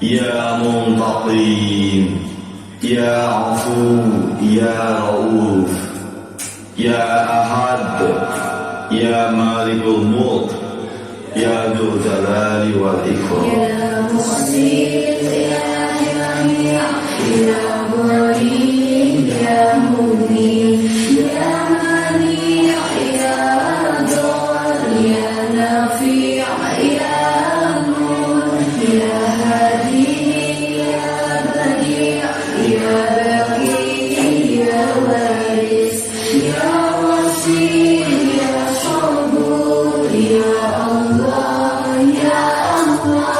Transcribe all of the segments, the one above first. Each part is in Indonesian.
يا منتقم يا عفو يا رؤوف يا أحد يا مالك الملك يا ذو الجلال والإكرام يا محسن يا جميع يا غني يا مغني يا منيع يا ضار يا نافع يا نور يا هادي يا بديع يا باقي يا وارث يا وسيع يا صبور يا Allah ya Allah.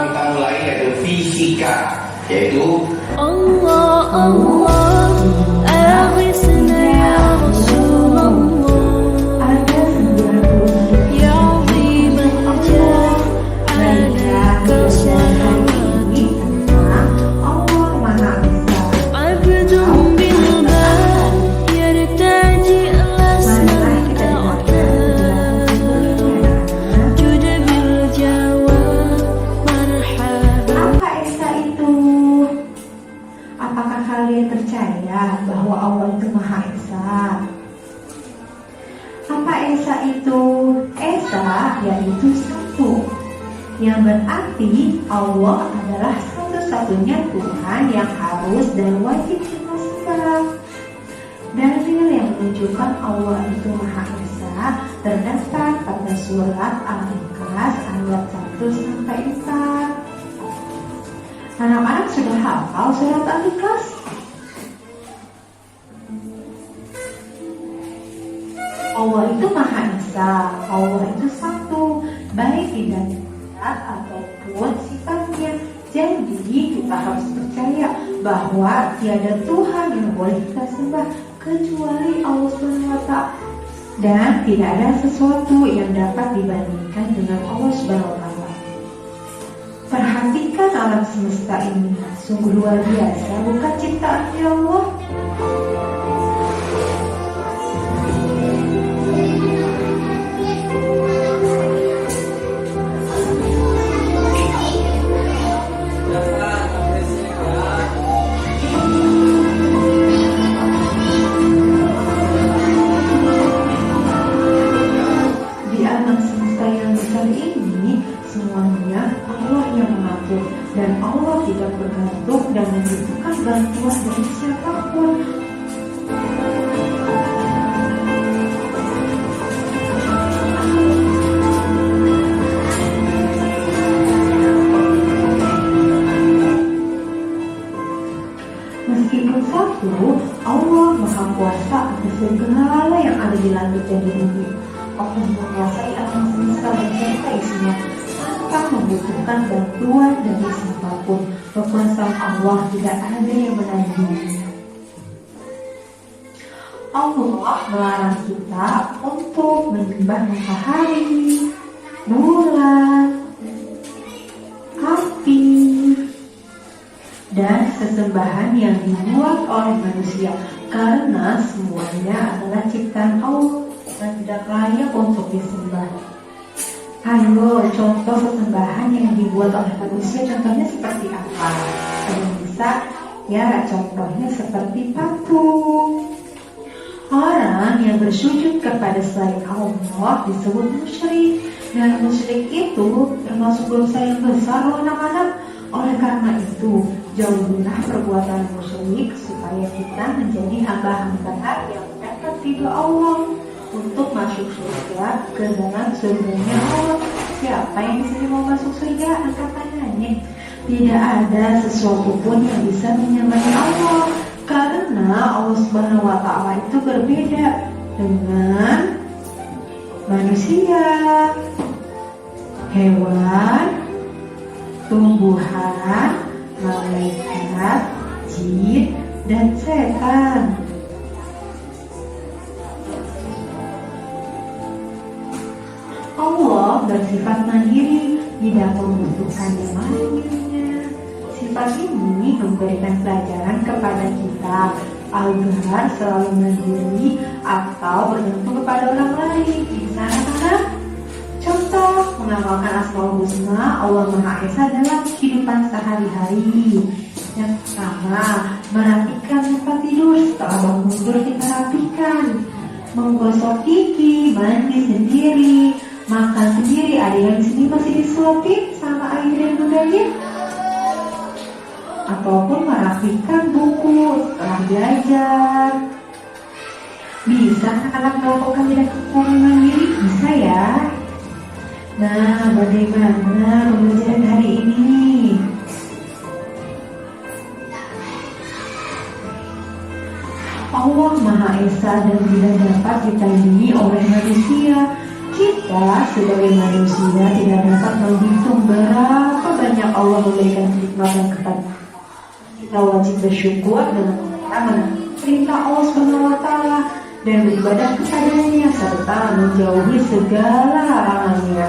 Kita mulai yaitu fisika, yaitu Allah Allah aghithna ya Rasulullah ya azim al-ajal alaka salawatullah Allah Maha Esa. abdun bilma yartaji Marilah kita dengarkan juda bil jawab marhaba. apa Esa itu? Apakah kalian percaya bahwa Allah itu Maha Esa? Apa Esa itu? Esa yaitu satu, yang berarti Allah adalah satu-satunya Tuhan yang harus dan wajib kita sembah. Dalil yang menunjukkan Allah itu Maha Esa terdapat pada surat Al-Ikhlas ayat 1-4. Anak-anak sudah hafal surat Al-Ikhlas? Allah itu Maha Esa, Allah itu satu, baik di dalam zat ataupun sifatnya. Jadi kita harus percaya bahwa tiada Tuhan yang boleh kita sembah kecuali Allah SWT, dan tidak ada sesuatu yang dapat dibandingkan dengan Allah SWT. Perhatikan alam semesta ini, sungguh luar biasa, bukan ciptaan Allah. Di alam semesta yang besar ini, semuanya Allah yang mengatur, dan Allah tidak bergantung dan membutuhkan bantuan dari siapapun. Meskipun satu, Allah Maha Kuasa atas segala yang ada di langit dan di bumi. Allah menguasai alam semesta beserta isinya tanpa membutuhkan bantuan dari siapapun. Kekuasaan Allah tidak ada yang menandinginya. Allah melarang kita untuk menyembah matahari, bulan, api, dan sesembahan yang dibuat oleh manusia, karena semuanya adalah ciptaan Allah dan tidak layak untuk disembah. Ayo, contoh sesembahan yang dibuat oleh manusia, contohnya seperti apa? Ada yang bisa? Ya, contohnya seperti patung. Orang yang bersujud kepada selain Allah disebut musyrik, dan musyrik itu termasuk dosa yang besar loh anak-anak. Oleh karena itu, jauhilah perbuatan musyrik supaya kita menjadi hamba-hamba yang mendapat ridho Allah untuk masuk surga ke dalam surganya Allah. Siapa yang di sini mau masuk surga? Angkat tangannya. Tidak ada sesuatu pun yang bisa menyamai Allah, karena Allah Subhanahu wa Ta'ala itu berbeda dengan manusia, hewan, tumbuhan, malaikat, jin, dan setan. Allah bersifat mandiri, tidak membutuhkan yang lainnya. Sifat ini memberikan pelajaran kepada kita agar selalu mandiri atau bergantung kepada orang lain. Bisa anak-anak? Contoh mengamalkan Asmaul Husna Allah Maha Esa dalam kehidupan sehari-hari. Yang pertama, merapikan tempat tidur. Setelah bangun tidur kita rapikan. Menggosok gigi, mandi sendiri, makan sendiri. Ada yang di sini masih disuapin sama ayah dan bundanya? Ataupun merapikan buku setelah belajar. Bisa anak melakukan tindakan mandiri? Bisa ya. Nah, bagaimana pembelajaran hari ini? Allah Maha Esa dan tidak dapat ditandingi oleh manusia. Kita sebagai manusia tidak dapat menghitung berapa banyak Allah memberikan kenikmatan kepada kita. Kita wajib bersyukur dengan menaati perintah Allah SWT dan beribadah kepadanya serta menjauhi segala larangannya.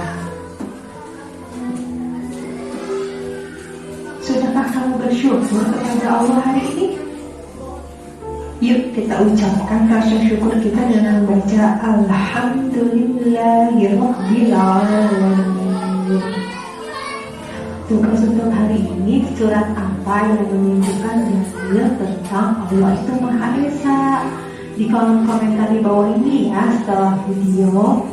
Sudahkah kamu bersyukur kepada Allah hari ini? Yuk kita ucapkan rasa syukur kita dengan baca Alhamdulillahirabbil alamin. Tugas untuk hari ini surat apa yang menunjukkan dalil tentang Allah itu Maha Esa? Di kolom komentar di bawah ini ya setelah video.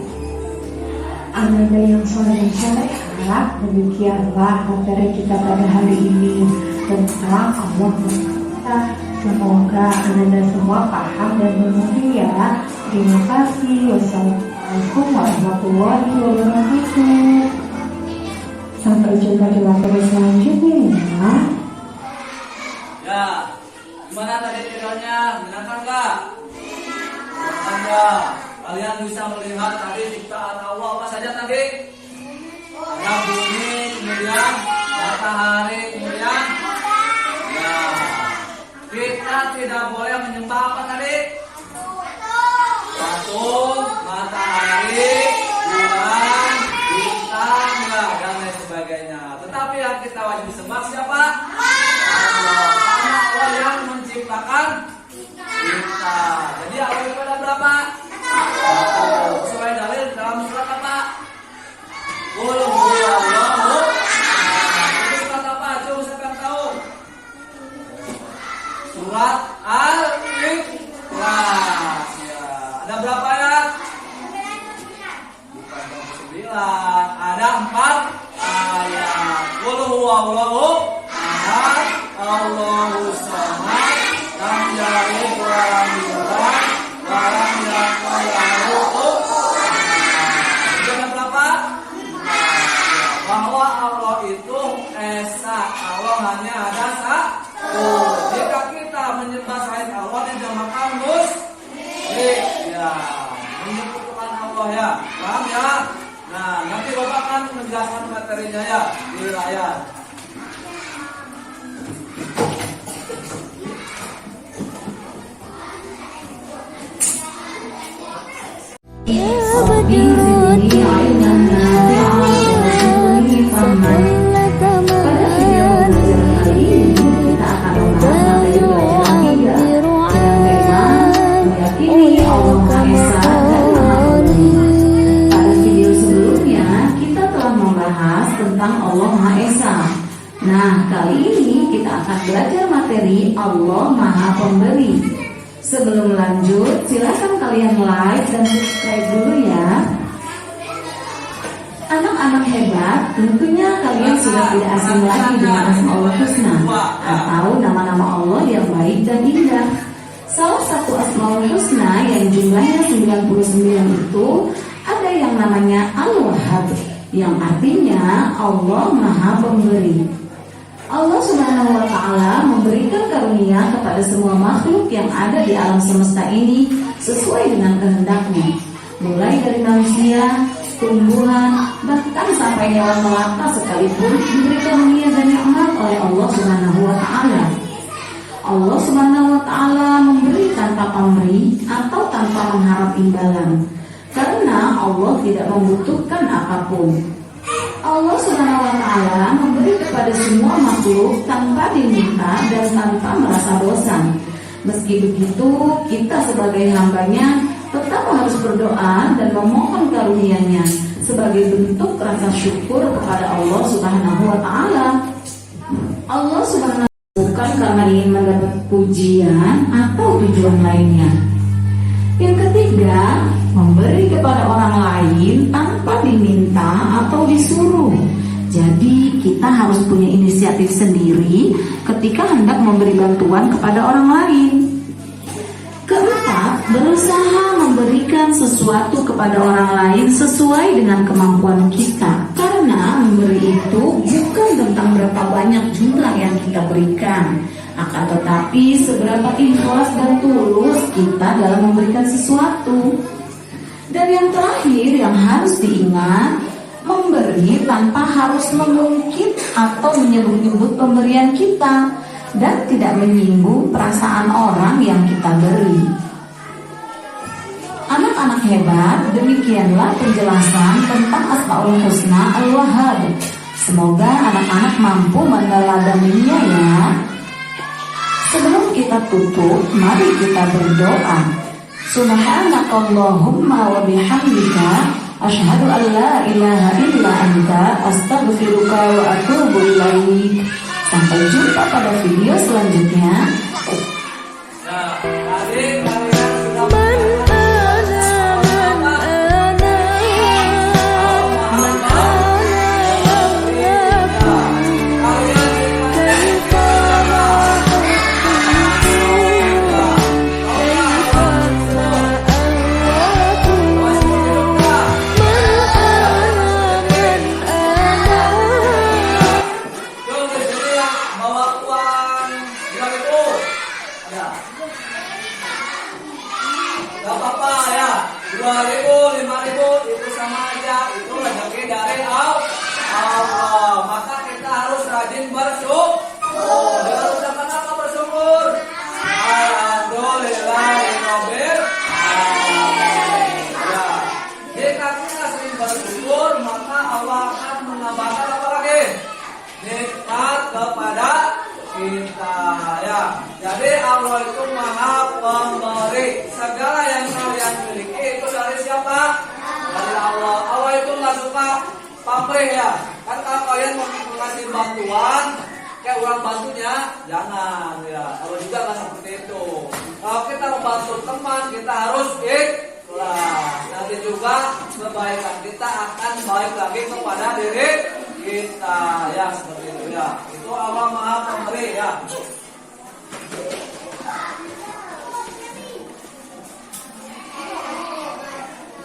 Ananda yang soleh dan soleha, demikianlah materi kita pada hari ini tentang Allah Maha Esa. Semoga Ananda semua paham dan mengerti ya. Terima kasih. Wassalamualaikum warahmatullahi wabarakatuh. Sampai jumpa di materi selanjutnya ya. Ya, gimana tadi videonya? Menyenangkan nggak? Menyenangkan. Kalian bisa melihat tadi ciptaan Allah apa saja tadi? Ada bumi, kemudian matahari, kemudian ya. Kita tidak boleh menyembah apa tadi? Patung, matahari, bulan, bintang, ya, dan lain sebagainya. Tetapi yang kita wajib disembah siapa? Allah. Karena Allah yang menciptakan kita. Jadi Allah itu ada berapa? Sesuai dalil dalam surat apa? Qul huwallahu ahad. Itu surat apa? Coba siapa yang tahu? Surat Al-Ikhlas. Ya. Ada berapa ayat? Bukan 9. Ada 4 ayat. Qul huwallahu ahad, Allahus samad, lam yalid wa lam yulad wa lam yakul lahu kufuwan ahad. Ada berapa? Bahwa Allah itu esa. Allah hanya ada satu. Jika kita menyembah selain Allah dinamakan musyrik. Ya, menyekutukan Allah ya. Paham ya? Nah, nanti Bapak akan menjelaskan materinya ya di layar. يا بدر الدين فضلك مآلي يعبر عن Pada video sebelumnya kita telah membahas tentang Allah Maha Esa. Nah, kali ini kita akan belajar materi Allah Maha Pemberi. Sebelum lanjut, silakan kalian like dan subscribe dulu ya. Anak-anak hebat, tentunya kalian sudah tidak asing lagi dengan Asmaul Husna atau nama-nama Allah yang baik dan indah. Salah satu Asmaul Husna yang jumlahnya 99 itu ada yang namanya Al-Wahhab, yang artinya Allah Maha Pemberi. Allah Subhanahu wa Ta'ala memberikan karunia kepada semua makhluk yang ada di alam semesta ini sesuai dengan kehendaknya, mulai dari manusia, tumbuhan, bahkan sampai hewan melata sekalipun diberi karunia dan nikmat oleh Allah Subhanahu wa Ta'ala. Allah Subhanahu wa Ta'ala memberi tanpa pamrih atau tanpa mengharap imbalan, karena Allah tidak membutuhkan apapun. Allah Subhanahu wa Ta'ala memberi kepada semua makhluk tanpa diminta dan tanpa merasa bosan. Meski begitu, kita sebagai hambanya tetap harus berdoa dan memohon karunia-Nya, sebagaimana sebagai bentuk rasa syukur kepada Allah Subhanahu wa taala. Allah Subhanahu wa taala bukan karena ingin mendapat pujian atau tujuan lainnya. Yang ketiga, memberi kepada orang lain tanpa diminta atau disuruh. Jadi kita harus punya inisiatif sendiri ketika hendak memberi bantuan kepada orang lain. Keempat, berusaha memberikan sesuatu kepada orang lain sesuai dengan kemampuan kita. Karena memberi itu bukan tentang berapa banyak jumlah yang kita berikan, akan tetapi seberapa ikhlas dan tulus kita dalam memberikan sesuatu. Dan yang terakhir yang harus diingat, memberi tanpa harus mengungkit atau menyebut-nyebut pemberian kita dan tidak menyinggung perasaan orang yang kita beri. Anak-anak hebat, demikianlah penjelasan tentang Asmaul Husna Al-Wahhab. Semoga anak-anak mampu meneladaninya ya. Sebelum kita tutup, mari kita berdoa. Subhanakallahumma wa bihamdika asyhadu an la ilaha illa anta astaghfiruka wa atubu ilaik. Sampai jumpa pada video selanjutnya. Nah, adik kalian sudah gak apa-apa ya, 2.000, 5.000 itu sama aja, itu rezeki dari Allah. Maka kita harus rajin bersyukur. Dengan ucapan apa bersyukur? Alhamdulillahirobbil alamin. Ya, jika kita sering bersyukur, maka Allah akan menambahkan apa lagi? Nikmat kepada kita ya. Jadi Allah itu Maha Pemberi. Segala yang kalian miliki itu dari siapa? Dari Allah. Allah itu nggak suka pamrih ya. Kan kalau kalian mau mengasih bantuan, kayak orang bantunya, jangan ya. Allah juga nggak seperti itu. Kalau kita membantu teman, kita harus ikhlas. Nanti juga kebaikan kita akan baik lagi kepada diri kita ya, seperti itu ya. Itu Allah Maha Pemberi ya.